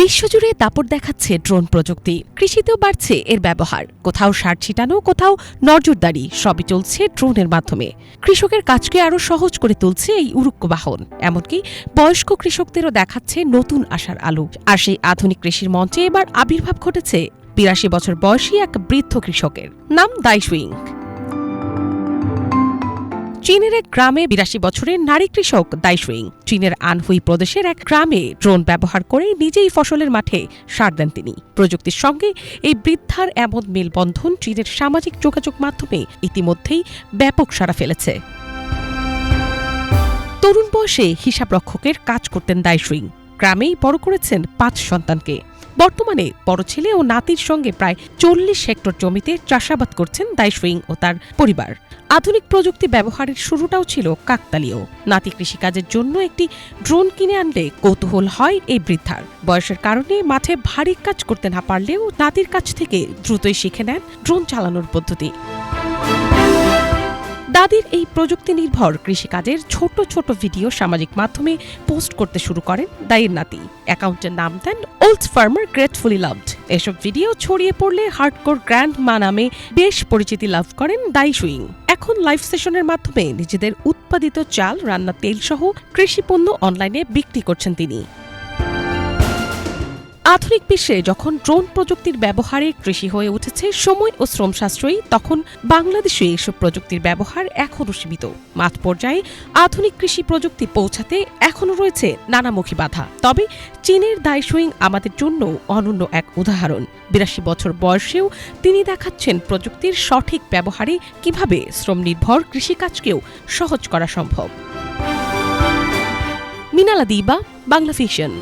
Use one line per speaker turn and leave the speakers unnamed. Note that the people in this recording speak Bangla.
বিশ্বজুড়ে দাপট দেখাচ্ছে ড্রোন প্রযুক্তি। কৃষিতেও বাড়ছে এর ব্যবহার। কোথাও সার ছিটানো, কোথাও নজরদারি, সবই চলছে ড্রোনের মাধ্যমে। কৃষকের কাজকে আরও সহজ করে তুলছে এই উড়ুক্ক বাহন। এমনকি বয়স্ক কৃষকদেরও দেখাচ্ছে নতুন আশার আলো। আর সেই আধুনিক কৃষির মঞ্চে এবার আবির্ভাব ঘটেছে ৮২ বছর বয়সী এক বৃদ্ধ কৃষকের। নাম দাইশুইং। চীনের এক গ্রামে ৮২ বছরের নারী কৃষক দাইশুইং চীনের আনহুই প্রদেশের এক গ্রামে ড্রোন ব্যবহার করে নিজেই ফসলের মাঠে সার দেন তিনি। প্রযুক্তির সঙ্গে এই বৃদ্ধার এমন মেলবন্ধন চীনের সামাজিক যোগাযোগ মাধ্যমে ইতিমধ্যেই ব্যাপক সাড়া ফেলেছে। তরুণ বয়সে হিসাবরক্ষকের কাজ করতেন দাইশুইং। গ্রামেই বড় করেছেন ৫ সন্তানকে। বর্তমানে বড় ছেলে ও নাতির সঙ্গে প্রায় ৪০ হেক্টর জমিতে চাষাবাদ করছেন দাইশুইং ও তার পরিবার। আধুনিক প্রযুক্তি ব্যবহারের শুরুটাও ছিল কাকতালীয়। নাতি কৃষিকাজের জন্য একটি ড্রোন কিনে আনলে কৌতূহল হয় এই বৃদ্ধার। বয়সের কারণে মাঠে ভারী কাজ করতে না পারলেও নাতির কাছ থেকে দ্রুতই শিখে নেন ড্রোন চালানোর পদ্ধতি। দাদির এই প্রযুক্তি নির্ভর কৃষিকাজের ছোট ছোট ভিডিও সামাজিক মাধ্যমে পোস্ট করতে শুরু করেন দাইয়ের নাতি। অ্যাকাউন্টের নাম দেন ওল্ড ফার্মার গ্রেটফুলি লাভড। এসব ভিডিও ছড়িয়ে পড়লে হার্ডকোর গ্র্যান্ড মা নামে বেশ পরিচিতি লাভ করেন দাইশুইং। এখন লাইভ সেশনের মাধ্যমে নিজেদের উৎপাদিত চাল, রান্নার তেল সহ কৃষিপণ্য অনলাইনে বিক্রি করছেন তিনি। আধুনিক বিশ্বে যখন ড্রোন প্রযুক্তির ব্যবহারে কৃষি হয়ে উঠেছে সময় ও শ্রম সাশ্রয়ী, তখন বাংলাদেশে এসব প্রযুক্তির ব্যবহার এখনও সীমিত। মাঠ পর্যায়ে আধুনিক কৃষি প্রযুক্তি পৌঁছাতে এখনও রয়েছে নানামুখী বাধা। তবে চীনের দাইশুইং আমাদের জন্য অনন্য এক উদাহরণ। ৮২ বছর বয়সেও তিনি দেখাচ্ছেন প্রযুক্তির সঠিক ব্যবহারে কিভাবে শ্রমনির্ভর কৃষিকাজকেও সহজ করা সম্ভব। মিনালা দিবা, বাংলা ভিশন।